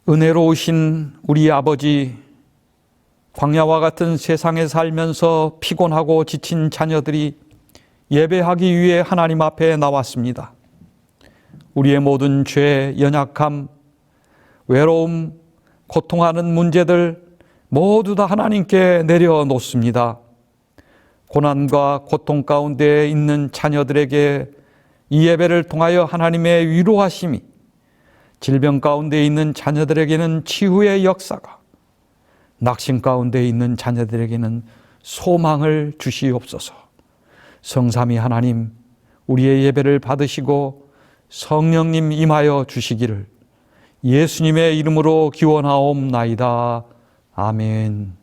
은혜로우신 우리 아버지, 광야와 같은 세상에 살면서 피곤하고 지친 자녀들이 예배하기 위해 하나님 앞에 나왔습니다. 우리의 모든 죄, 연약함, 외로움, 고통하는 문제들 모두 다 하나님께 내려놓습니다. 고난과 고통 가운데 있는 자녀들에게 이 예배를 통하여 하나님의 위로하심이, 질병 가운데 있는 자녀들에게는 치유의 역사가, 낙심 가운데 있는 자녀들에게는 소망을 주시옵소서. 성삼위 하나님, 우리의 예배를 받으시고 성령님 임하여 주시기를 예수님의 이름으로 기원하옵나이다. 아멘.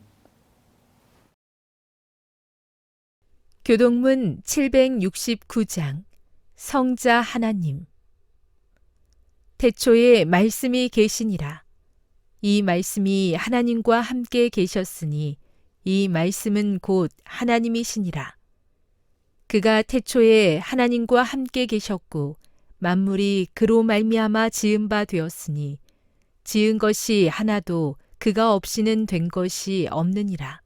교동문 769장 성자 하나님. 태초에 말씀이 계시니라. 이 말씀이 하나님과 함께 계셨으니 이 말씀은 곧 하나님이시니라. 그가 태초에 하나님과 함께 계셨고 만물이 그로 말미암아 지은 바 되었으니 지은 것이 하나도 그가 없이는 된 것이 없느니라.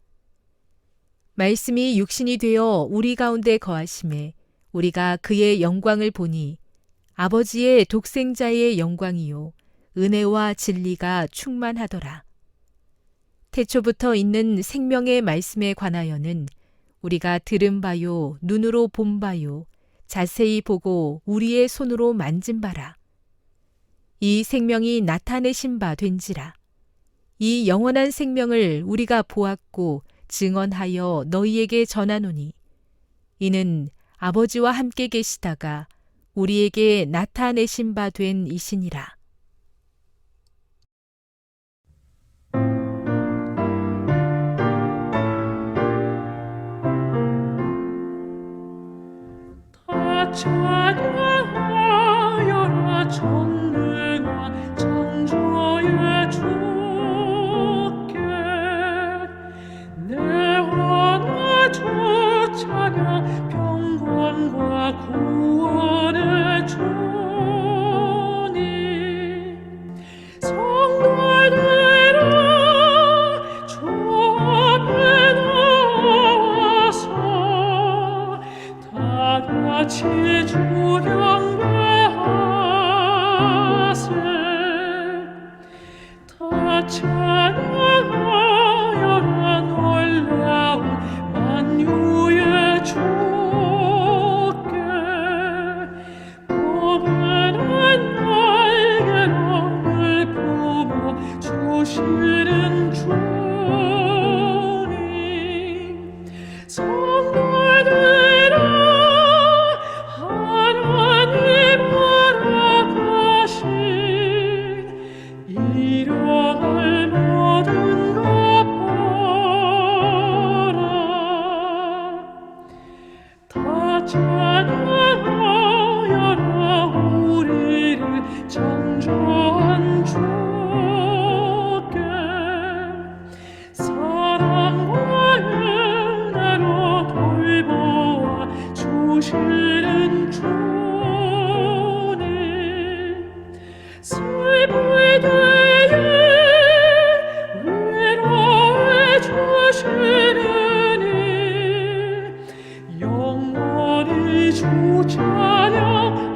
말씀이 육신이 되어 우리 가운데 거하심에 우리가 그의 영광을 보니 아버지의 독생자의 영광이요 은혜와 진리가 충만하더라. 태초부터 있는 생명의 말씀에 관하여는 우리가 들은 바요 눈으로 본 바요 자세히 보고 우리의 손으로 만진 바라. 이 생명이 나타내신 바 된지라. 이 영원한 생명을 우리가 보았고 증언하여 너희에게 전하노니 이는 아버지와 함께 계시다가 우리에게 나타내신 바 된 이시니라. 다 찬양하여라 전능한 창조의 주께 내 하나 주 찬양 평강과 구원의 주님 성도들아 주 앞에 나와서 다 같이 주 경배하세 다 찬양하여라 놀라운 만유의 주께 포근한 날개로 늘 품어 주시는 주님 성도들아 하나님 허락하신 이뤄갈 모든 것 봐라 다 찬양하여라 우리를 창조한 주께 사랑과 은혜로 돌보아 주시는 주님 슬플 때에 위로해 주시는 이 영원히 주 찬양하라.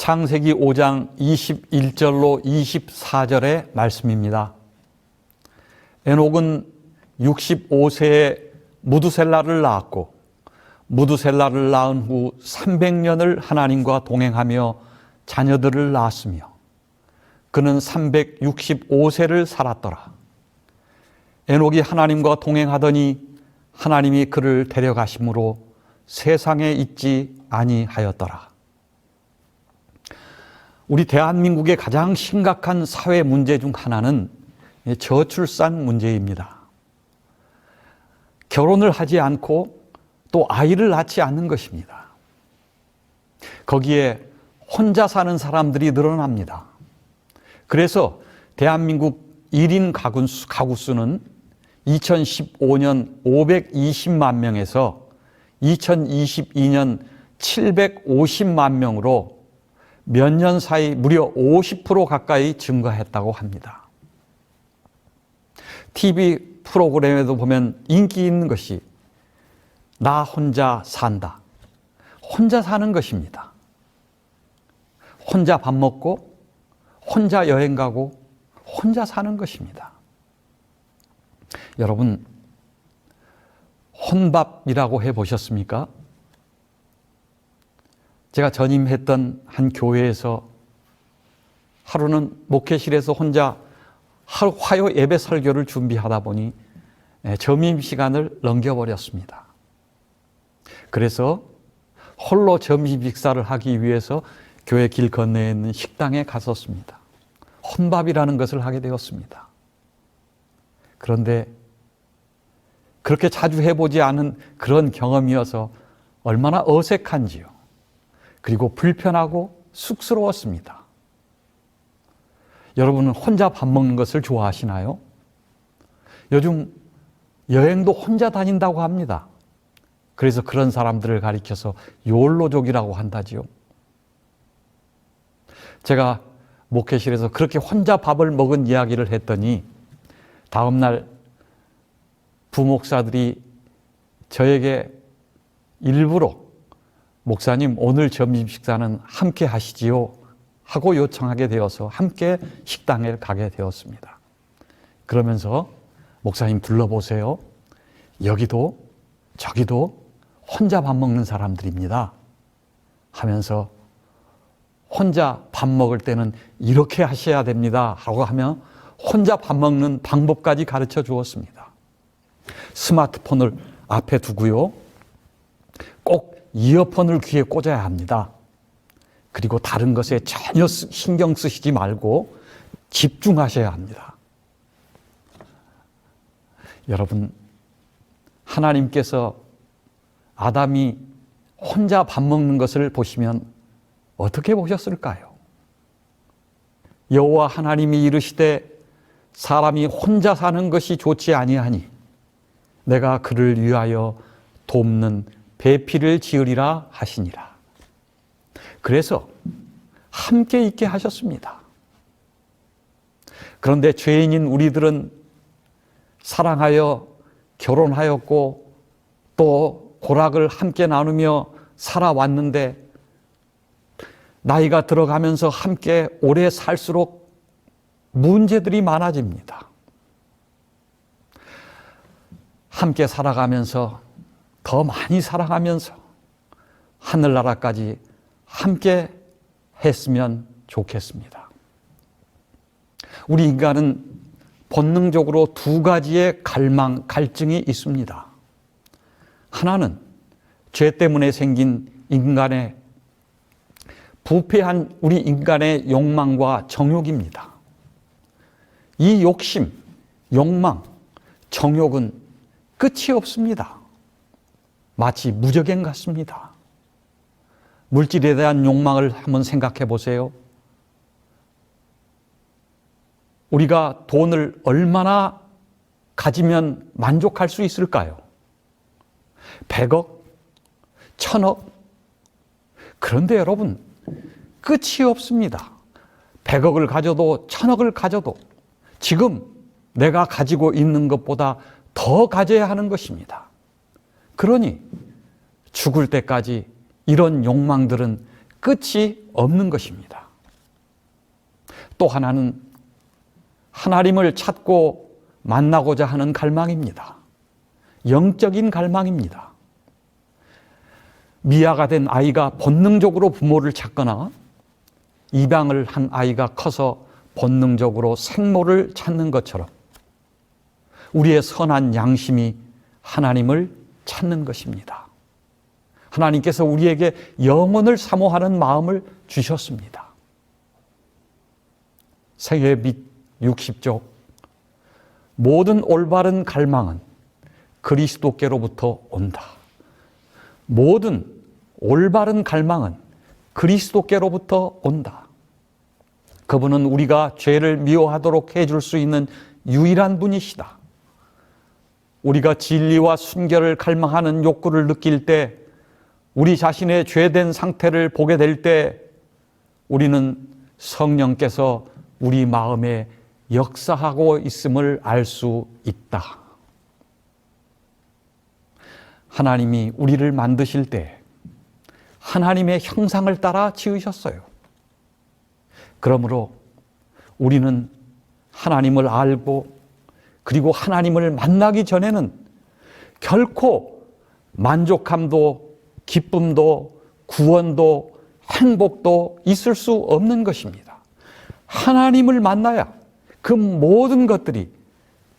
창세기 5장 21절로 24절의 말씀입니다. 에녹은 65세에 무두셀라를 낳았고 무두셀라를 낳은 후 300년을 하나님과 동행하며 자녀들을 낳았으며 그는 365세를 살았더라. 에녹이 하나님과 동행하더니 하나님이 그를 데려가심으로 세상에 있지 아니하였더라. 우리 대한민국의 가장 심각한 사회 문제 중 하나는 저출산 문제입니다. 결혼을 하지 않고 또 아이를 낳지 않는 것입니다. 거기에 혼자 사는 사람들이 늘어납니다. 그래서 대한민국 1인 가구 수는 2015년 520만 명에서 2022년 750만 명으로 몇 년 사이 무려 50% 가까이 증가했다고 합니다. TV 프로그램에도 보면 인기 있는 것이 나 혼자 산다. 혼자 사는 것입니다. 혼자 밥 먹고 혼자 여행 가고 혼자 사는 것입니다. 여러분, 혼밥이라고 해보셨습니까? 제가 전임했던 한 교회에서 하루는 목회실에서 혼자 화요 예배 설교를 준비하다 보니 점심시간을 넘겨버렸습니다. 그래서 홀로 점심 식사를 하기 위해서 교회 길 건너에 있는 식당에 갔었습니다. 혼밥이라는 것을 하게 되었습니다. 그런데 그렇게 자주 해보지 않은 그런 경험이어서 얼마나 어색한지요. 그리고 불편하고 쑥스러웠습니다. 여러분은 혼자 밥 먹는 것을 좋아하시나요? 요즘 여행도 혼자 다닌다고 합니다. 그래서 그런 사람들을 가리켜서 욜로족이라고 한다지요. 제가 목회실에서 그렇게 혼자 밥을 먹은 이야기를 했더니 다음날 부목사들이 저에게 일부러 목사님 오늘 점심 식사는 함께 하시지요 하고 요청하게 되어서 함께 식당에 가게 되었습니다. 그러면서 목사님 둘러보세요. 여기도 저기도 혼자 밥 먹는 사람들입니다 하면서 혼자 밥 먹을 때는 이렇게 하셔야 됩니다 라고 하며 혼자 밥 먹는 방법까지 가르쳐 주었습니다. 스마트폰을 앞에 두고요. 꼭 이어폰을 귀에 꽂아야 합니다. 그리고 다른 것에 전혀 신경 쓰시지 말고 집중하셔야 합니다. 여러분, 하나님께서 아담이 혼자 밥 먹는 것을 보시면 어떻게 보셨을까요? 여호와 하나님이 이르시되 사람이 혼자 사는 것이 좋지 아니하니 내가 그를 위하여 돕는 배필을 지으리라 하시니라. 그래서 함께 있게 하셨습니다. 그런데 죄인인 우리들은 사랑하여 결혼하였고 또 고락을 함께 나누며 살아왔는데 나이가 들어가면서 함께 오래 살수록 문제들이 많아집니다. 함께 살아가면서 더 많이 사랑하면서 하늘나라까지 함께 했으면 좋겠습니다. 우리 인간은 본능적으로 두 가지의 갈증이 있습니다. 하나는 죄 때문에 생긴 인간의 부패한 우리 인간의 욕망과 정욕입니다. 이 욕심, 욕망, 정욕은 끝이 없습니다. 마치 무적행 같습니다. 물질에 대한 욕망을 한번 생각해 보세요. 우리가 돈을 얼마나 가지면 만족할 수 있을까요? 100억? 1000억? 그런데 여러분, 끝이 없습니다. 100억을 가져도 1000억을 가져도 지금 내가 가지고 있는 것보다 더 가져야 하는 것입니다. 그러니 죽을 때까지 이런 욕망들은 끝이 없는 것입니다. 또 하나는 하나님을 찾고 만나고자 하는 갈망입니다. 영적인 갈망입니다. 미아가 된 아이가 본능적으로 부모를 찾거나 입양을 한 아이가 커서 본능적으로 생모를 찾는 것처럼 우리의 선한 양심이 하나님을 찾는 것입니다. 하나님께서 우리에게 영혼을 사모하는 마음을 주셨습니다. 생애 및 60쪽 모든 올바른 갈망은 그리스도께로부터 온다. 모든 올바른 갈망은 그리스도께로부터 온다. 그분은 우리가 죄를 미워하도록 해줄 수 있는 유일한 분이시다. 우리가 진리와 순결을 갈망하는 욕구를 느낄 때, 우리 자신의 죄된 상태를 보게 될 때 우리는 성령께서 우리 마음에 역사하고 있음을 알 수 있다. 하나님이 우리를 만드실 때 하나님의 형상을 따라 지으셨어요. 그러므로 우리는 하나님을 알고 그리고 하나님을 만나기 전에는 결코 만족함도 기쁨도 구원도 행복도 있을 수 없는 것입니다. 하나님을 만나야 그 모든 것들이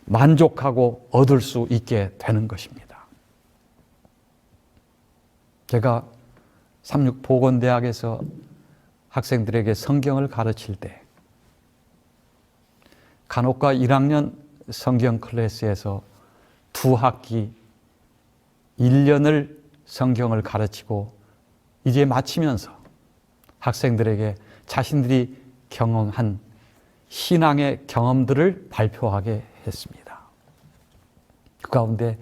만족하고 얻을 수 있게 되는 것입니다. 제가 삼육보건대학에서 학생들에게 성경을 가르칠 때 간호과 1학년 성경 클래스에서 2학기 1년을 성경을 가르치고 이제 마치면서 학생들에게 자신들이 경험한 신앙의 경험들을 발표하게 했습니다. 그 가운데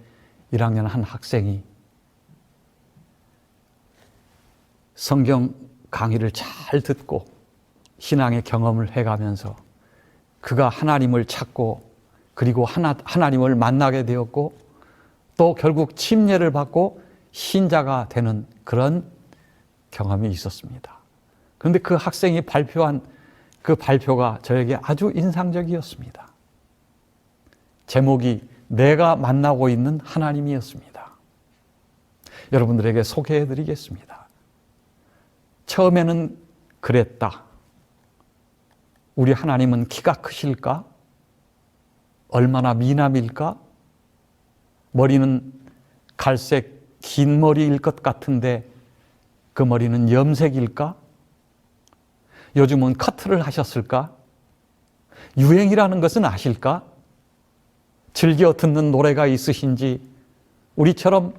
1학년 한 학생이 성경 강의를 잘 듣고 신앙의 경험을 해가면서 그가 하나님을 찾고 그리고 하나님을 만나게 되었고 또 결국 침례를 받고 신자가 되는 그런 경험이 있었습니다. 그런데 그 학생이 발표한 그 발표가 저에게 아주 인상적이었습니다. 제목이 내가 만나고 있는 하나님이었습니다. 여러분들에게 소개해 드리겠습니다. 처음에는 그랬다. 우리 하나님은 키가 크실까? 얼마나 미남일까? 머리는 갈색 긴 머리일 것 같은데 그 머리는 염색일까? 요즘은 커트를 하셨을까? 유행이라는 것은 아실까? 즐겨 듣는 노래가 있으신지, 우리처럼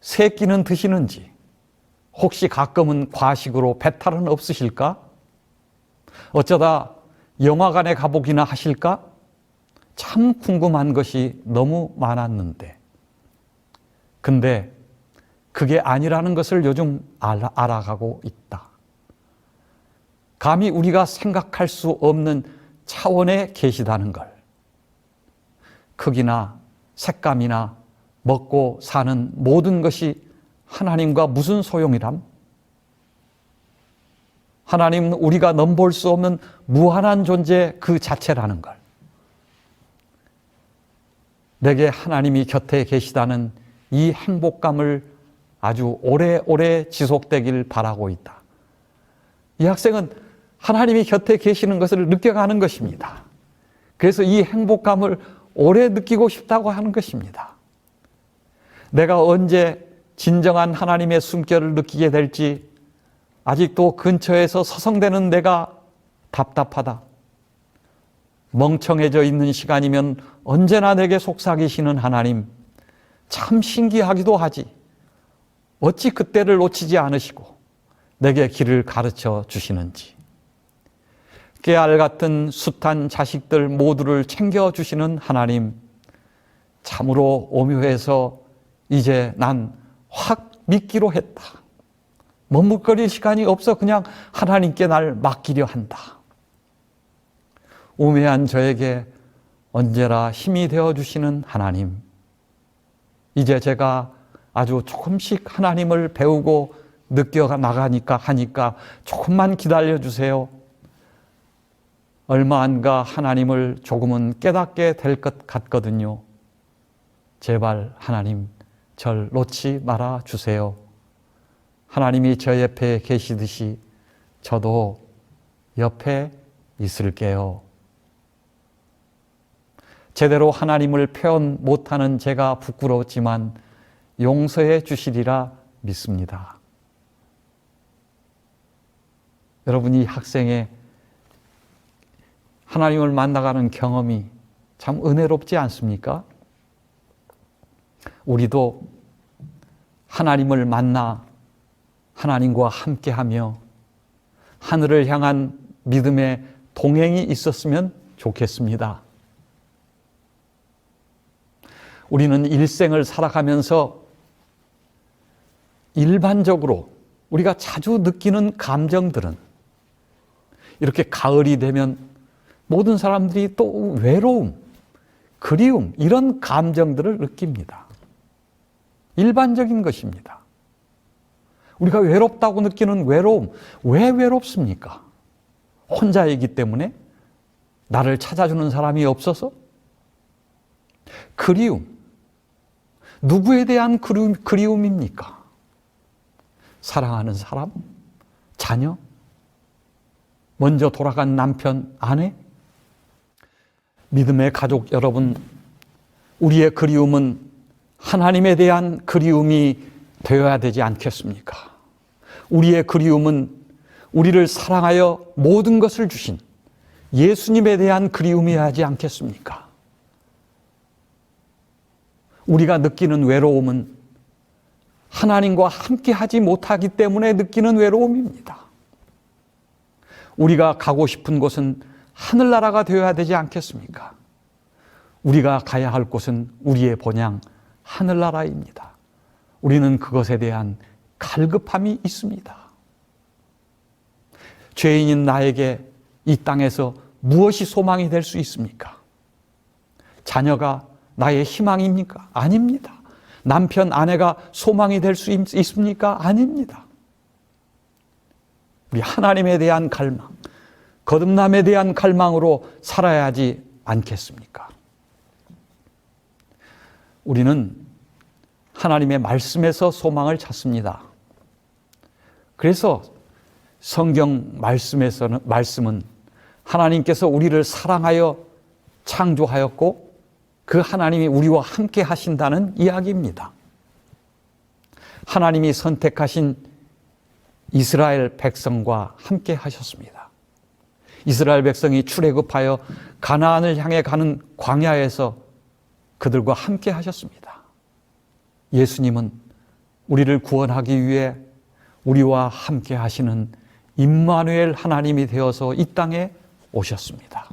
세 끼는 드시는지, 혹시 가끔은 과식으로 배탈은 없으실까? 어쩌다 영화관에 가보기나 하실까? 참 궁금한 것이 너무 많았는데, 근데 그게 아니라는 것을 요즘 알아가고 있다. 감히 우리가 생각할 수 없는 차원에 계시다는 걸. 크기나 색감이나 먹고 사는 모든 것이 하나님과 무슨 소용이람? 하나님은 우리가 넘볼 수 없는 무한한 존재 그 자체라는 걸. 내게 하나님이 곁에 계시다는 이 행복감을 아주 오래오래 지속되길 바라고 있다. 이 학생은 하나님이 곁에 계시는 것을 느껴가는 것입니다. 그래서 이 행복감을 오래 느끼고 싶다고 하는 것입니다. 내가 언제 진정한 하나님의 숨결을 느끼게 될지 아직도 근처에서 서성대는 내가 답답하다. 멍청해져 있는 시간이면 언제나 내게 속삭이시는 하나님, 참 신기하기도 하지. 어찌 그때를 놓치지 않으시고 내게 길을 가르쳐 주시는지. 깨알 같은 숱한 자식들 모두를 챙겨주시는 하나님, 참으로 오묘해서 이제 난 확 믿기로 했다. 머뭇거릴 시간이 없어 그냥 하나님께 날 맡기려 한다. 우매한 저에게 언제나 힘이 되어주시는 하나님, 이제 제가 아주 조금씩 하나님을 배우고 나가니까 하니까 조금만 기다려 주세요. 얼마 안 가 하나님을 조금은 깨닫게 될 것 같거든요. 제발 하나님 절 놓지 말아 주세요. 하나님이 저 옆에 계시듯이 저도 옆에 있을게요. 제대로 하나님을 표현 못하는 제가 부끄러웠지만 용서해 주시리라 믿습니다. 여러분, 이 학생의 하나님을 만나가는 경험이 참 은혜롭지 않습니까? 우리도 하나님을 만나 하나님과 함께하며 하늘을 향한 믿음의 동행이 있었으면 좋겠습니다. 우리는 일생을 살아가면서 일반적으로 우리가 자주 느끼는 감정들은 이렇게 가을이 되면 모든 사람들이 또 외로움, 그리움, 이런 감정들을 느낍니다. 일반적인 것입니다. 우리가 외롭다고 느끼는 외로움, 왜 외롭습니까? 혼자이기 때문에? 나를 찾아주는 사람이 없어서? 그리움, 누구에 대한 그리움입니까? 사랑하는 사람? 자녀? 먼저 돌아간 남편, 아내? 믿음의 가족 여러분, 우리의 그리움은 하나님에 대한 그리움이 되어야 되지 않겠습니까? 우리의 그리움은 우리를 사랑하여 모든 것을 주신 예수님에 대한 그리움이어야 하지 않겠습니까? 우리가 느끼는 외로움은 하나님과 함께 하지 못하기 때문에 느끼는 외로움입니다. 우리가 가고 싶은 곳은 하늘나라가 되어야 되지 않겠습니까? 우리가 가야 할 곳은 우리의 본향 하늘나라입니다. 우리는 그것에 대한 갈급함이 있습니다. 죄인인 나에게 이 땅에서 무엇이 소망이 될 수 있습니까? 자녀가 나의 희망입니까? 아닙니다. 남편, 아내가 소망이 될 수 있습니까? 아닙니다. 우리 하나님에 대한 갈망, 거듭남에 대한 갈망으로 살아야 하지 않겠습니까? 우리는 하나님의 말씀에서 소망을 찾습니다. 그래서 성경 말씀은 하나님께서 우리를 사랑하여 창조하였고 그 하나님이 우리와 함께 하신다는 이야기입니다. 하나님이 선택하신 이스라엘 백성과 함께 하셨습니다. 이스라엘 백성이 출애굽하여 가나안을 향해 가는 광야에서 그들과 함께 하셨습니다. 예수님은 우리를 구원하기 위해 우리와 함께 하시는 임마누엘 하나님이 되어서 이 땅에 오셨습니다.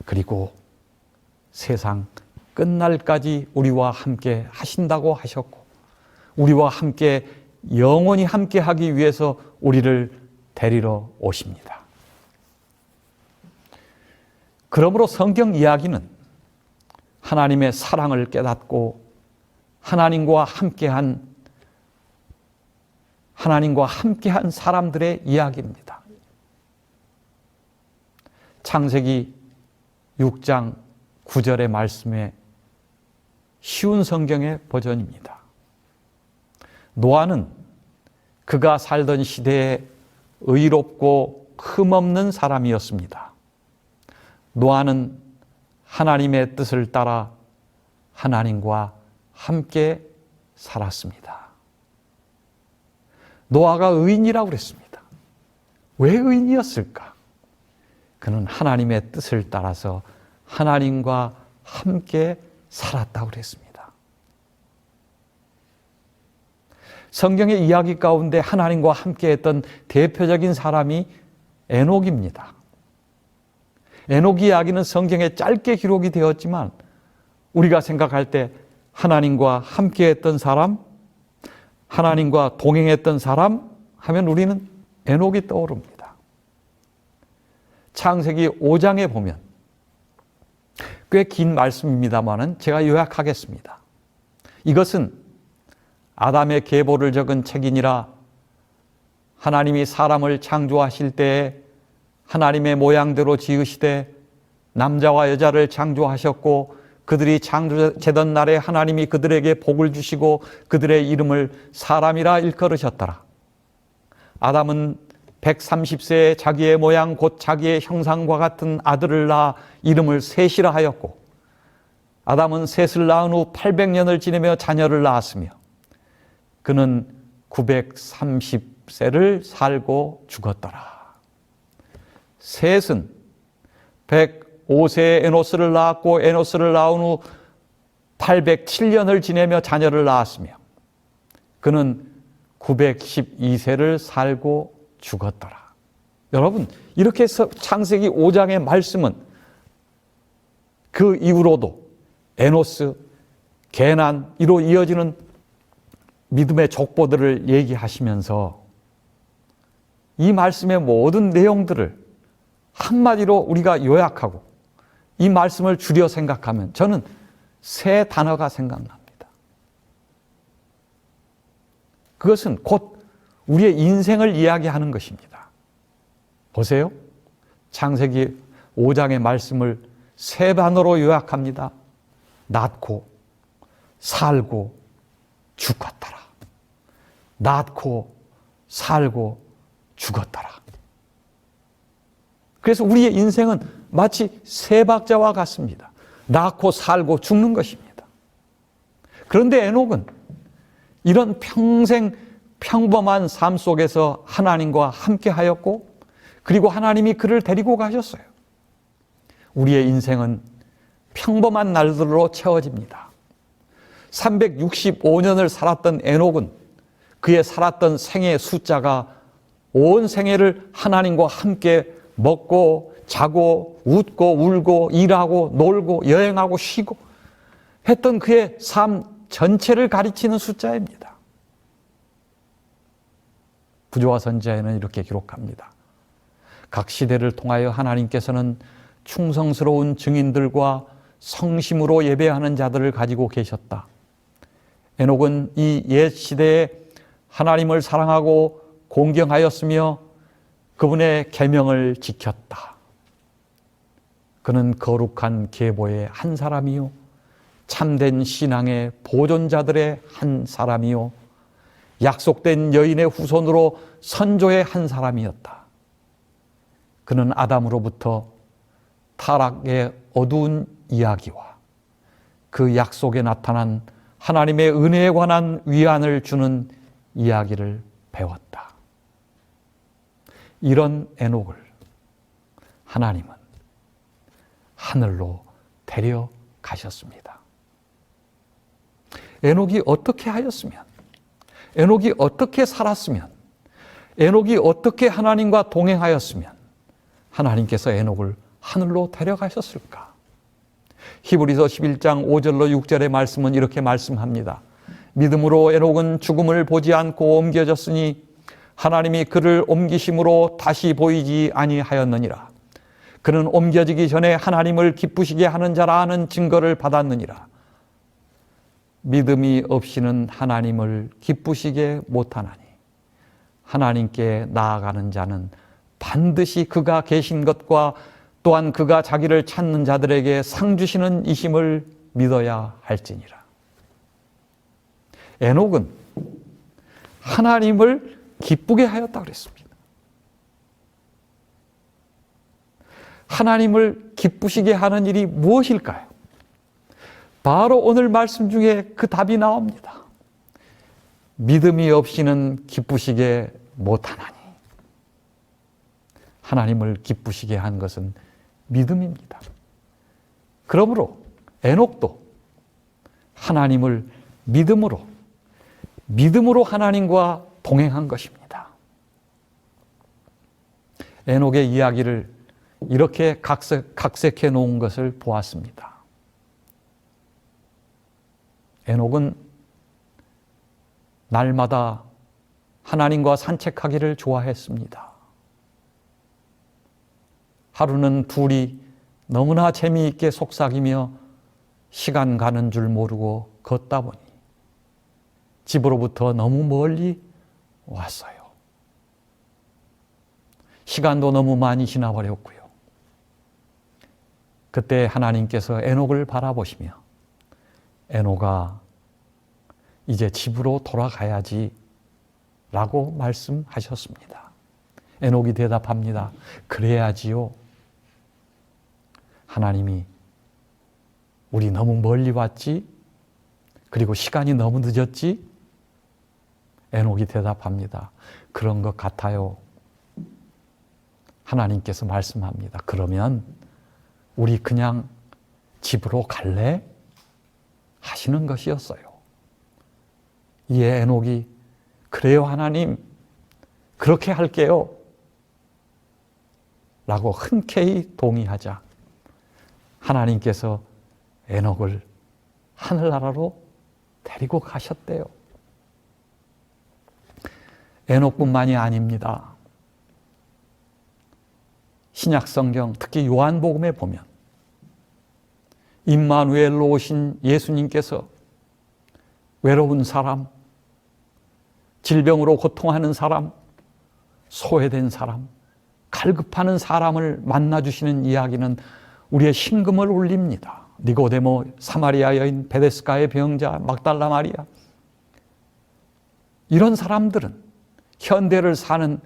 그리고 세상 끝날까지 우리와 함께 하신다고 하셨고 우리와 함께 영원히 함께 하기 위해서 우리를 데리러 오십니다. 그러므로 성경 이야기는 하나님의 사랑을 깨닫고 하나님과 함께한 사람들의 이야기입니다. 창세기 6장 9절의 말씀에 쉬운 성경의 버전입니다. 노아는 그가 살던 시대에 의롭고 흠없는 사람이었습니다. 노아는 하나님의 뜻을 따라 하나님과 함께 살았습니다. 노아가 의인이라고 그랬습니다. 왜 의인이었을까? 그는 하나님의 뜻을 따라서 하나님과 함께 살았다고 그랬습니다. 성경의 이야기 가운데 하나님과 함께 했던 대표적인 사람이 에녹입니다. 에녹 이야기는 성경에 짧게 기록이 되었지만 우리가 생각할 때 하나님과 함께 했던 사람, 하나님과 동행했던 사람 하면 우리는 에녹이 떠오릅니다. 창세기 5장에 보면 꽤 긴 말씀입니다만 제가 요약하겠습니다. 이것은 아담의 계보를 적은 책이니라 하나님이 사람을 창조하실 때 하나님의 모양대로 지으시되 남자와 여자를 창조하셨고 그들이 창조되던 날에 하나님이 그들에게 복을 주시고 그들의 이름을 사람이라 일컬으셨더라. 아담은 130세에 자기의 모양 곧 자기의 형상과 같은 아들을 낳아 이름을 셋이라 하였고 아담은 셋을 낳은 후 800년을 지내며 자녀를 낳았으며 그는 930세를 살고 죽었더라. 셋은 105세에 에노스를 낳았고 에노스를 낳은 후 807년을 지내며 자녀를 낳았으며 그는 912세를 살고 죽었더라. 여러분, 이렇게 해서 창세기 5장의 말씀은 그 이후로도 에노스, 게난이로 이어지는 믿음의 족보들을 얘기하시면서 이 말씀의 모든 내용들을 한마디로 우리가 요약하고 이 말씀을 줄여 생각하면 저는 세 단어가 생각납니다. 그것은 곧 우리의 인생을 이야기하는 것입니다. 보세요. 창세기 5장의 말씀을 세 단어로 요약합니다. 낳고 살고 죽었더라. 낳고 살고 죽었더라. 그래서 우리의 인생은 마치 세 박자와 같습니다. 낳고 살고 죽는 것입니다. 그런데 에녹은 이런 평생 평범한 삶 속에서 하나님과 함께 하였고 그리고 하나님이 그를 데리고 가셨어요. 우리의 인생은 평범한 날들로 채워집니다. 365년을 살았던 에녹은 그의 살았던 생의 숫자가 온 생애를 하나님과 함께 먹고 자고 웃고 울고 일하고 놀고 여행하고 쉬고 했던 그의 삶 전체를 가리치는 숫자입니다. 부조와 선지자에는 이렇게 기록합니다. 각 시대를 통하여 하나님께서는 충성스러운 증인들과 성심으로 예배하는 자들을 가지고 계셨다. 에녹은 이 옛 시대에 하나님을 사랑하고 공경하였으며 그분의 계명을 지켰다. 그는 거룩한 계보의 한 사람이요 참된 신앙의 보존자들의 한 사람이요 약속된 여인의 후손으로 선조의 한 사람이었다. 그는 아담으로부터 타락의 어두운 이야기와 그 약속에 나타난 하나님의 은혜에 관한 위안을 주는 이야기를 배웠다. 이런 에녹을 하나님은 하늘로 데려가셨습니다. 에녹이 어떻게 하였으면, 에녹이 어떻게 살았으면, 에녹이 어떻게 하나님과 동행하였으면 하나님께서 에녹을 하늘로 데려가셨을까? 히브리서 11장 5절로 6절의 말씀은 이렇게 말씀합니다. 믿음으로 에녹은 죽음을 보지 않고 옮겨졌으니 하나님이 그를 옮기심으로 다시 보이지 아니하였느니라. 그는 옮겨지기 전에 하나님을 기쁘시게 하는 자라 하는 증거를 받았느니라. 믿음이 없이는 하나님을 기쁘시게 못하나니 하나님께 나아가는 자는 반드시 그가 계신 것과 또한 그가 자기를 찾는 자들에게 상 주시는 이심을 믿어야 할지니라. 에녹은 하나님을 기쁘게 하였다 그랬습니다. 하나님을 기쁘시게 하는 일이 무엇일까요? 바로 오늘 말씀 중에 그 답이 나옵니다. 믿음이 없이는 기쁘시게 못하나니. 하나님을 기쁘시게 한 것은 믿음입니다. 그러므로 에녹도 하나님을 믿음으로 하나님과 동행한 것입니다. 에녹의 이야기를 이렇게 각색해 놓은 것을 보았습니다. 에녹은 날마다 하나님과 산책하기를 좋아했습니다. 하루는 둘이 너무나 재미있게 속삭이며 시간 가는 줄 모르고 걷다 보니 집으로부터 너무 멀리 왔어요. 시간도 너무 많이 지나버렸고요. 그때 하나님께서 에녹을 바라보시며 에녹아 이제 집으로 돌아가야지 라고 말씀하셨습니다. 에녹이 대답합니다. 그래야지요. 하나님이 우리 너무 멀리 왔지? 그리고 시간이 너무 늦었지? 에녹이 대답합니다. 그런 것 같아요. 하나님께서 말씀합니다. 그러면 우리 그냥 집으로 갈래? 하시는 것이었어요. 이에 에녹이 그래요 하나님 그렇게 할게요 라고 흔쾌히 동의하자 하나님께서 에녹을 하늘나라로 데리고 가셨대요. 에녹뿐만이 아닙니다. 신약성경 특히 요한복음에 보면 임마누엘로 오신 예수님께서 외로운 사람, 질병으로 고통하는 사람, 소외된 사람, 갈급하는 사람을 만나주시는 이야기는 우리의 심금을 울립니다. 니고데모, 사마리아 여인, 베데스가의 병자, 막달라 마리아. 이런 사람들은 현대를 사는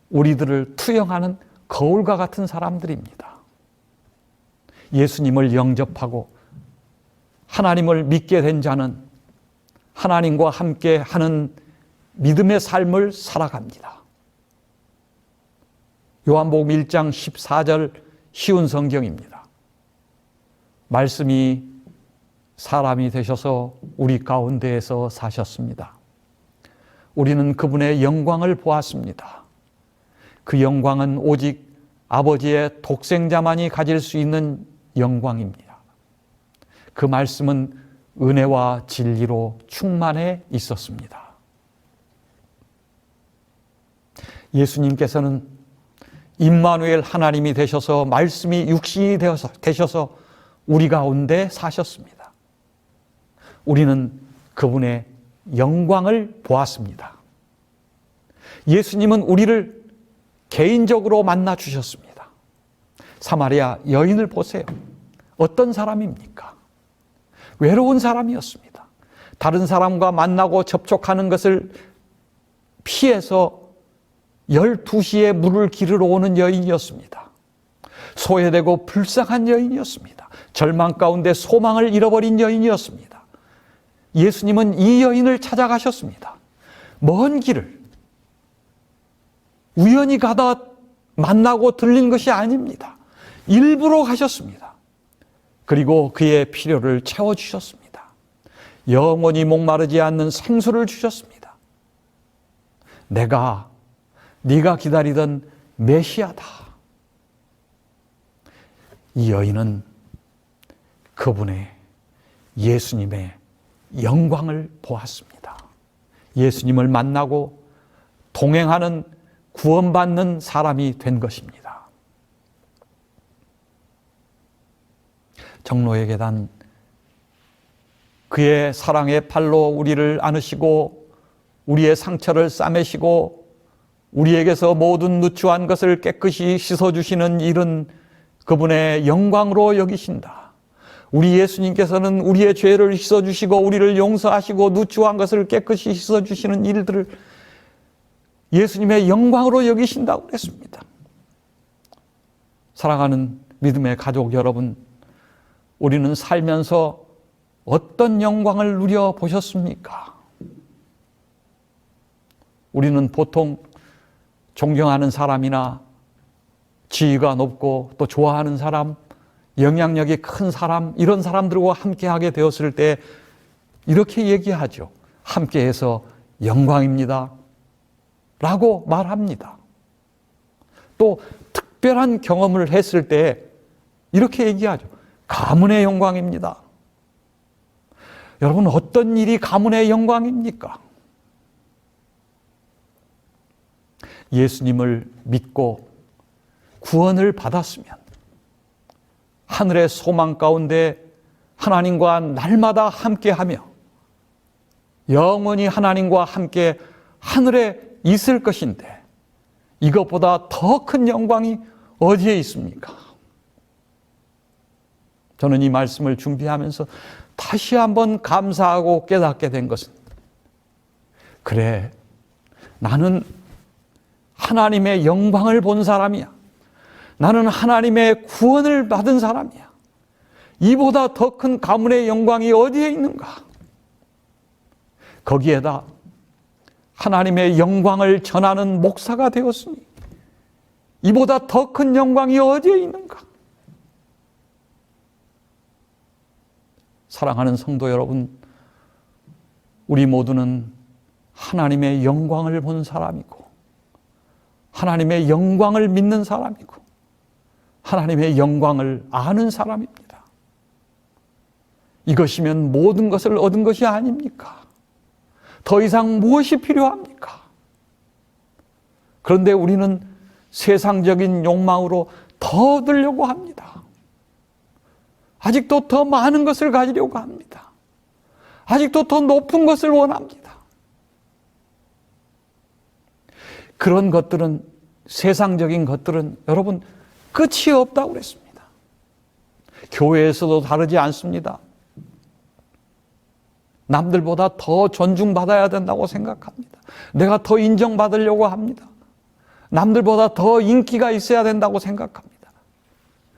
우리들을 투영하는 거울과 같은 사람들입니다. 예수님을 영접하고 하나님을 믿게 된 자는 하나님과 함께 하는 믿음의 삶을 살아갑니다. 요한복음 1장 14절 쉬운 성경입니다. 말씀이 사람이 되셔서 우리 가운데에서 사셨습니다. 우리는 그분의 영광을 보았습니다. 그 영광은 오직 아버지의 독생자만이 가질 수 있는 영광입니다. 그 말씀은 은혜와 진리로 충만해 있었습니다. 예수님께서는 임마누엘 하나님이 되셔서 말씀이 육신이 되셔서 우리 가운데 사셨습니다. 우리는 그분의 영광을 보았습니다. 예수님은 우리를 개인적으로 만나 주셨습니다. 사마리아 여인을 보세요. 어떤 사람입니까? 외로운 사람이었습니다. 다른 사람과 만나고 접촉하는 것을 피해서 12시에 물을 기르러 오는 여인이었습니다. 소외되고 불쌍한 여인이었습니다. 절망 가운데 소망을 잃어버린 여인이었습니다. 예수님은 이 여인을 찾아가셨습니다. 먼 길을 우연히 가다 만나고 들린 것이 아닙니다. 일부러 가셨습니다. 그리고 그의 필요를 채워주셨습니다. 영원히 목마르지 않는 생수를 주셨습니다. 내가 네가 기다리던 메시아다. 이 여인은 그분의 예수님의 영광을 보았습니다. 예수님을 만나고 동행하는 구원받는 사람이 된 것입니다. 정로의 계단, 그의 사랑의 팔로 우리를 안으시고 우리의 상처를 싸매시고 우리에게서 모든 누추한 것을 깨끗이 씻어주시는 일은 그분의 영광으로 여기신다. 우리 예수님께서는 우리의 죄를 씻어주시고 우리를 용서하시고 누추한 것을 깨끗이 씻어주시는 일들을 예수님의 영광으로 여기신다고 그랬습니다. 사랑하는 믿음의 가족 여러분, 우리는 살면서 어떤 영광을 누려보셨습니까? 우리는 보통 존경하는 사람이나 지위가 높고 또 좋아하는 사람, 영향력이 큰 사람, 이런 사람들과 함께하게 되었을 때 이렇게 얘기하죠. 함께해서 영광입니다 라고 말합니다. 또 특별한 경험을 했을 때 이렇게 얘기하죠. 가문의 영광입니다. 여러분, 어떤 일이 가문의 영광입니까? 예수님을 믿고 구원을 받았으면 하늘의 소망 가운데 하나님과 날마다 함께하며 영원히 하나님과 함께 하늘에 있을 것인데 이것보다 더 큰 영광이 어디에 있습니까? 저는 이 말씀을 준비하면서 다시 한번 감사하고 깨닫게 된 것은, 그래, 나는 하나님의 영광을 본 사람이야. 나는 하나님의 구원을 받은 사람이야. 이보다 더 큰 가문의 영광이 어디에 있는가? 거기에다 하나님의 영광을 전하는 목사가 되었으니 이보다 더 큰 영광이 어디에 있는가? 사랑하는 성도 여러분, 우리 모두는 하나님의 영광을 본 사람이고, 하나님의 영광을 믿는 사람이고, 하나님의 영광을 아는 사람입니다. 이것이면 모든 것을 얻은 것이 아닙니까? 더 이상 무엇이 필요합니까? 그런데 우리는 세상적인 욕망으로 더 얻으려고 합니다. 아직도 더 많은 것을 가지려고 합니다. 아직도 더 높은 것을 원합니다. 그런 것들은, 세상적인 것들은 여러분 끝이 없다고 그랬습니다. 교회에서도 다르지 않습니다. 남들보다 더 존중받아야 된다고 생각합니다. 내가 더 인정받으려고 합니다. 남들보다 더 인기가 있어야 된다고 생각합니다.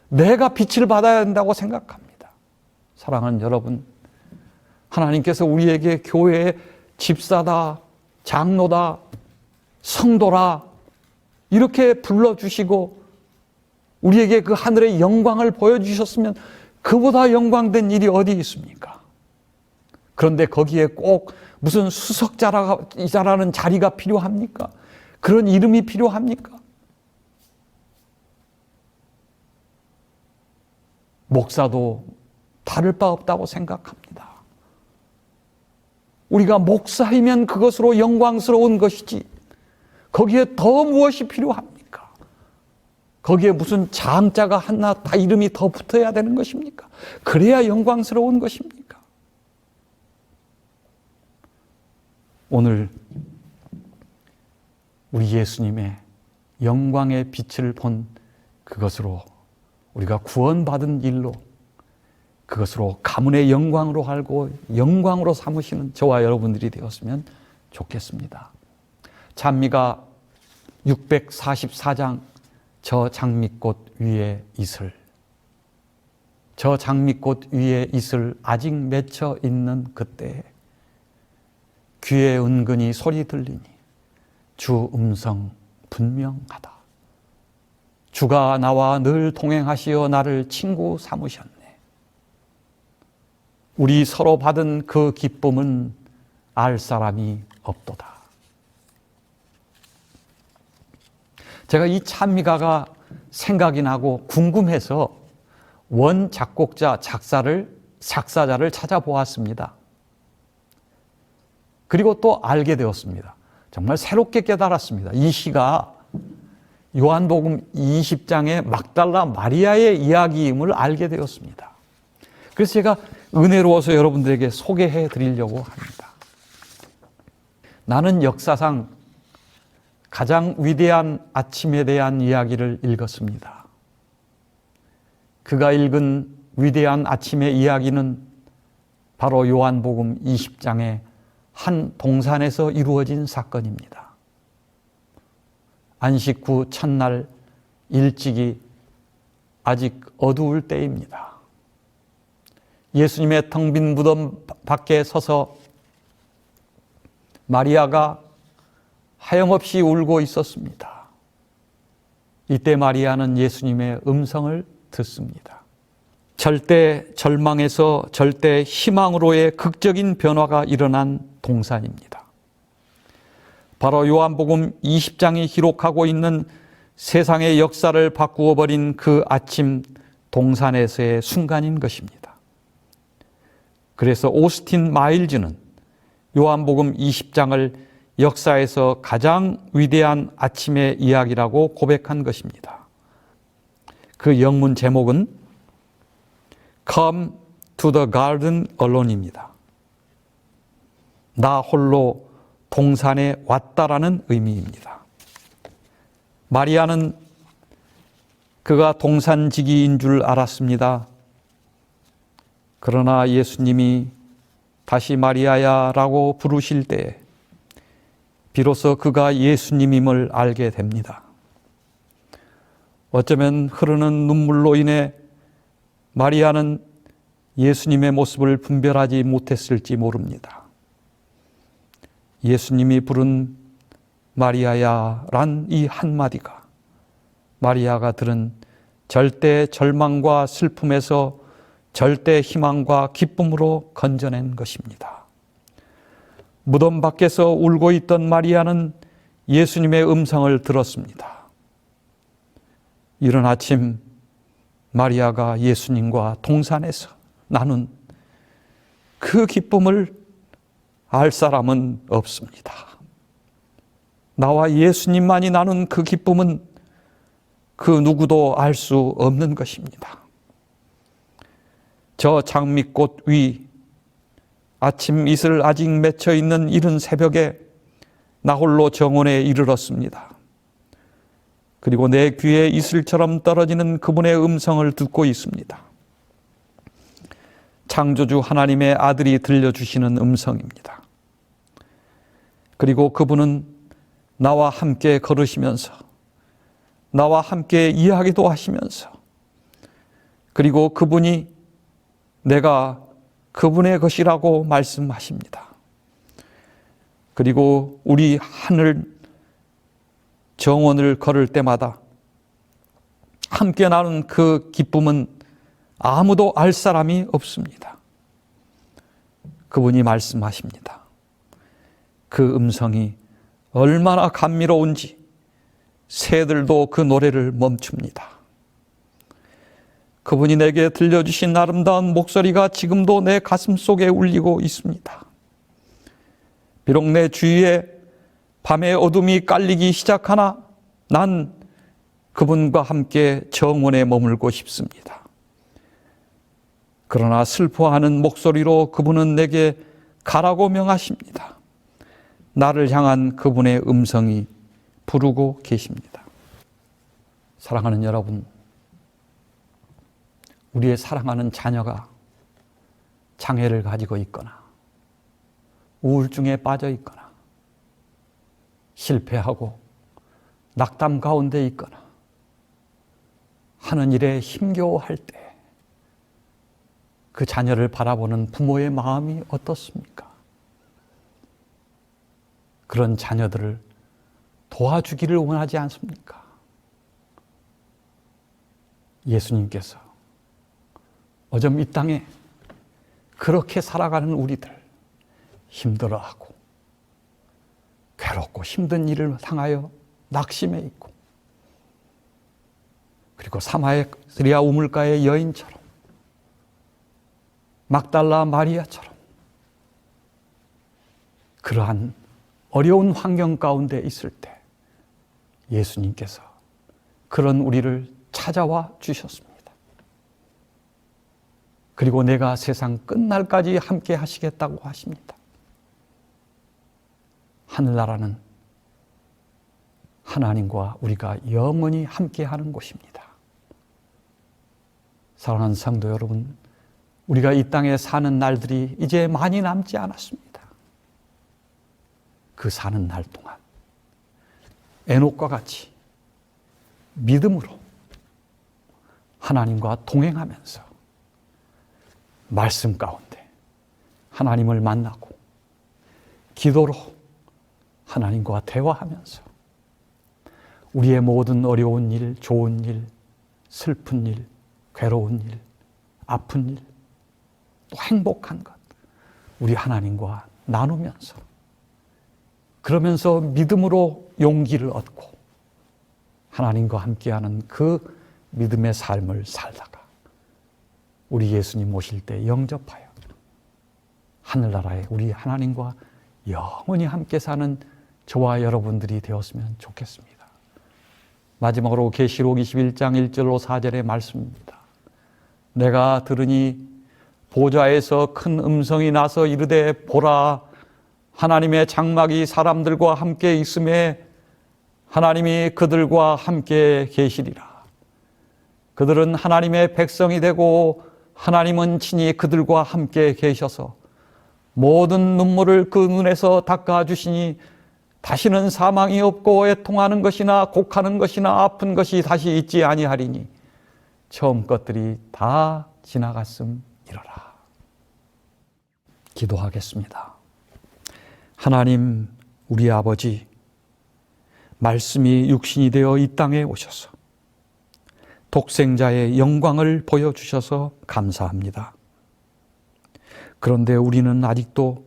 내가 빛을 받아야 된다고 생각합니다. 사랑하는 여러분, 하나님께서 우리에게 교회의 집사다, 장로다, 성도라 이렇게 불러주시고 우리에게 그 하늘의 영광을 보여주셨으면 그보다 영광된 일이 어디 있습니까? 그런데 거기에 꼭 무슨 수석자라는 자리가 필요합니까? 그런 이름이 필요합니까? 목사도 다를 바 없다고 생각합니다. 우리가 목사이면 그것으로 영광스러운 것이지 거기에 더 무엇이 필요합니까? 거기에 무슨 장자가 하나 다 이름이 더 붙어야 되는 것입니까? 그래야 영광스러운 것입니까? 오늘 우리 예수님의 영광의 빛을 본 그것으로 우리가 구원받은 일로, 그것으로 가문의 영광으로 알고 영광으로 삼으시는 저와 여러분들이 되었으면 좋겠습니다. 찬미가 644장 저 장미꽃 위에 이슬, 저 장미꽃 위에 이슬 아직 맺혀 있는 그때에 귀에 은근히 소리 들리니 주 음성 분명하다. 주가 나와 늘 동행하시어 나를 친구 삼으셨네. 우리 서로 받은 그 기쁨은 알 사람이 없도다. 제가 이 찬미가가 생각이 나고 궁금해서 원 작곡자, 작사자를 찾아보았습니다. 그리고 또 알게 되었습니다. 정말 새롭게 깨달았습니다. 이 시가 요한복음 20장의 막달라 마리아의 이야기임을 알게 되었습니다. 그래서 제가 은혜로워서 여러분들에게 소개해 드리려고 합니다. 나는 역사상 가장 위대한 아침에 대한 이야기를 읽었습니다. 그가 읽은 위대한 아침의 이야기는 바로 요한복음 20장의 한 동산에서 이루어진 사건입니다. 안식 후 첫날 일찍이 아직 어두울 때입니다. 예수님의 텅 빈 무덤 밖에 서서 마리아가 하염없이 울고 있었습니다. 이때 마리아는 예수님의 음성을 듣습니다. 절대 절망에서 절대 희망으로의 극적인 변화가 일어난 동산입니다. 바로 요한복음 20장이 기록하고 있는 세상의 역사를 바꾸어 버린 그 아침 동산에서의 순간인 것입니다. 그래서 오스틴 마일즈는 요한복음 20장을 역사에서 가장 위대한 아침의 이야기라고 고백한 것입니다. 그 영문 제목은 Come to the Garden Alone입니다. 나 홀로 동산에 왔다라는 의미입니다. 마리아는 그가 동산지기인 줄 알았습니다. 그러나 예수님이 다시 마리아야 라고 부르실 때 비로소 그가 예수님임을 알게 됩니다. 어쩌면 흐르는 눈물로 인해 마리아는 예수님의 모습을 분별하지 못했을지 모릅니다. 예수님이 부른 마리아야 란 이 한마디가 마리아가 들은 절대 절망과 슬픔에서 절대 희망과 기쁨으로 건져낸 것입니다. 무덤 밖에서 울고 있던 마리아는 예수님의 음성을 들었습니다. 이른 아침 마리아가 예수님과 동산에서 나눈 그 기쁨을 알 사람은 없습니다. 나와 예수님만이 나눈 그 기쁨은 그 누구도 알 수 없는 것입니다. 저 장미꽃 위 아침 이슬 아직 맺혀 있는 이른 새벽에 나 홀로 정원에 이르렀습니다. 그리고 내 귀에 이슬처럼 떨어지는 그분의 음성을 듣고 있습니다. 창조주 하나님의 아들이 들려주시는 음성입니다. 그리고 그분은 나와 함께 걸으시면서 나와 함께 이야기도 하시면서 그리고 그분이 내가 그분의 것이라고 말씀하십니다. 그리고 우리 하늘 정원을 걸을 때마다 함께 나눈 그 기쁨은 아무도 알 사람이 없습니다. 그분이 말씀하십니다. 그 음성이 얼마나 감미로운지 새들도 그 노래를 멈춥니다. 그분이 내게 들려주신 아름다운 목소리가 지금도 내 가슴 속에 울리고 있습니다. 비록 내 주위에 밤의 어둠이 깔리기 시작하나 난 그분과 함께 정원에 머물고 싶습니다. 그러나 슬퍼하는 목소리로 그분은 내게 가라고 명하십니다. 나를 향한 그분의 음성이 부르고 계십니다. 사랑하는 여러분, 우리의 사랑하는 자녀가 장애를 가지고 있거나 우울증에 빠져 있거나 실패하고 낙담 가운데 있거나 하는 일에 힘겨워할 때 그 자녀를 바라보는 부모의 마음이 어떻습니까? 그런 자녀들을 도와주기를 원하지 않습니까? 예수님께서 어쩜 이 땅에 그렇게 살아가는 우리들 힘들어하고 괴롭고 힘든 일을 향하여 낙심해 있고 그리고 사마리아 우물가의 여인처럼 막달라 마리아처럼 그러한 어려운 환경 가운데 있을 때 예수님께서 그런 우리를 찾아와 주셨습니다. 그리고 내가 세상 끝날까지 함께 하시겠다고 하십니다. 하늘나라는 하나님과 우리가 영원히 함께하는 곳입니다. 사랑하는 성도 여러분, 우리가 이 땅에 사는 날들이 이제 많이 남지 않았습니다. 그 사는 날 동안 에녹과 같이 믿음으로 하나님과 동행하면서 말씀 가운데 하나님을 만나고 기도로 하나님과 대화하면서 우리의 모든 어려운 일, 좋은 일, 슬픈 일, 괴로운 일, 아픈 일, 또 행복한 것 우리 하나님과 나누면서 그러면서 믿음으로 용기를 얻고 하나님과 함께하는 그 믿음의 삶을 살다가 우리 예수님 오실 때 영접하여 하늘나라에 우리 하나님과 영원히 함께 사는 저와 여러분들이 되었으면 좋겠습니다. 마지막으로 계시록 21장 1절로 4절의 말씀입니다. 내가 들으니 보좌에서 큰 음성이 나서 이르되 보라 하나님의 장막이 사람들과 함께 있음에 하나님이 그들과 함께 계시리라. 그들은 하나님의 백성이 되고 하나님은 친히 그들과 함께 계셔서 모든 눈물을 그 눈에서 닦아주시니 다시는 사망이 없고 애통하는 것이나 곡하는 것이나 아픈 것이 다시 있지 아니하리니 처음 것들이 다 지나갔음이로라. 기도하겠습니다. 하나님, 우리 아버지, 말씀이 육신이 되어 이 땅에 오셔서 독생자의 영광을 보여주셔서 감사합니다. 그런데 우리는 아직도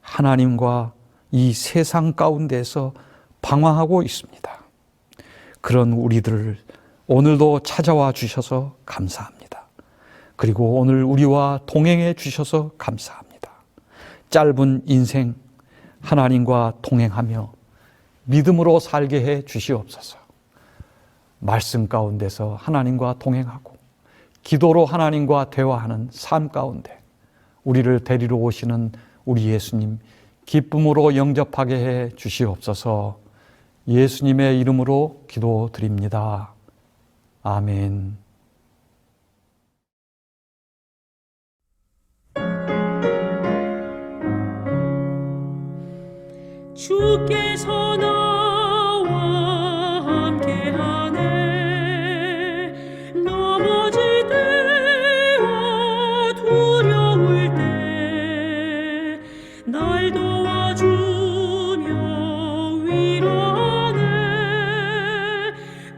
하나님과 이 세상 가운데서 방황하고 있습니다. 그런 우리들을 오늘도 찾아와 주셔서 감사합니다. 그리고 오늘 우리와 동행해 주셔서 감사합니다. 짧은 인생 하나님과 동행하며 믿음으로 살게 해 주시옵소서. 말씀 가운데서 하나님과 동행하고 기도로 하나님과 대화하는 삶 가운데 우리를 데리러 오시는 우리 예수님 기쁨으로 영접하게 해 주시옵소서. 예수님의 이름으로 기도드립니다. 아멘. 주께서 나와 함께하네. 넘어지되어 두려울 때 날 도와주며 위로하네.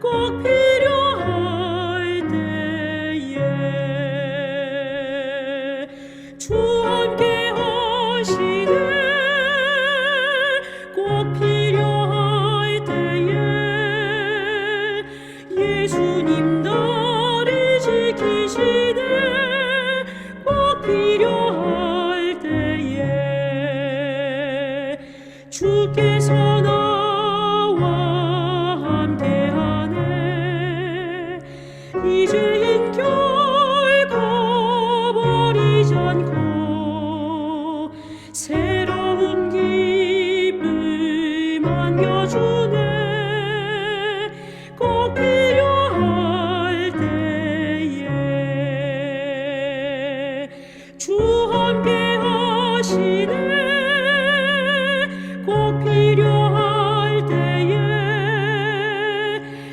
꼭 필요할 때에 주 함께 하시네. 꼭 필요할 때에 예수님 나를 지키시네. 꼭 필요할 때에 주께서 나와 함께하네. 이제는 결코 버리지 않고 새로운 기쁨 안겨주네. 꼭 필요할 때에 주 함께 하시네. 꼭 필요할 때에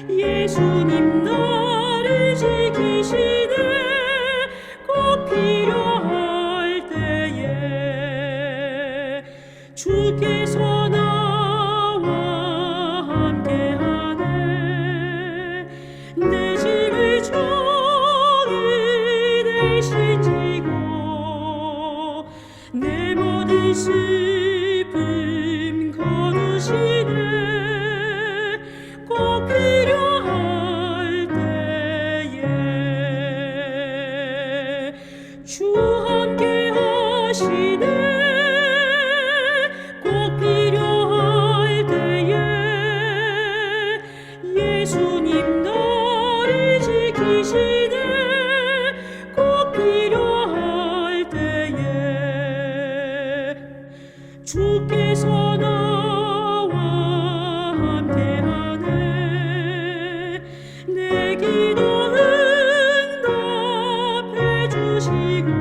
예수님 나를 지키시네. 꼭 필요할 때에 주께서 나와 함께하네. 내 짐을 저리 대신 지고 내 모든 슬픔 거두시네. 꼭 필요할 때에 주 함께 하시네. 꼭 필요할 때에 예수님 나를 지키시네. 꼭 필요할 때에 주께서 나와 함께하네. 내 기도 응답해 주시고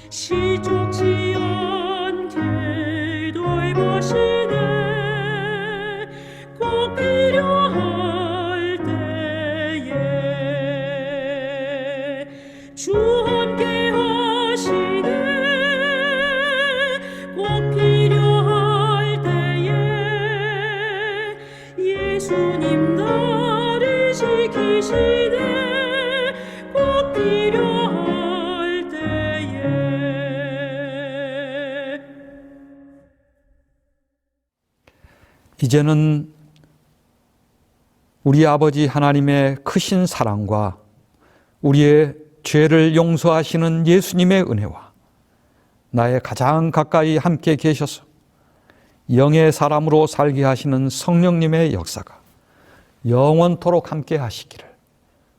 시족지 않게 돌보시네. 꼭 필요할 때에 주 함께 하시네. 꼭 필요할 때에 예수님 나를 지키시네. 꼭 필요할 때에 이제는 우리 아버지 하나님의 크신 사랑과 우리의 죄를 용서하시는 예수님의 은혜와 나의 가장 가까이 함께 계셔서 영의 사람으로 살게 하시는 성령님의 역사가 영원토록 함께 하시기를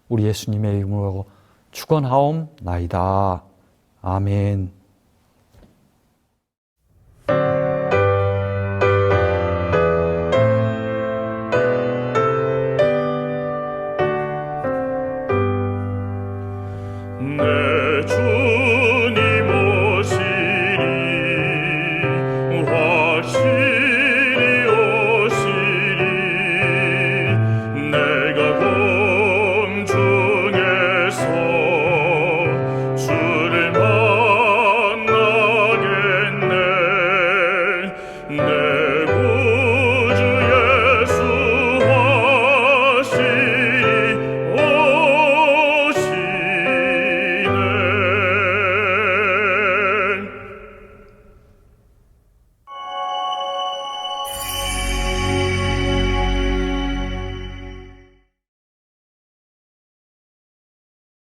우리 예수님의 이름으로 축원하옵나이다. 아멘. 내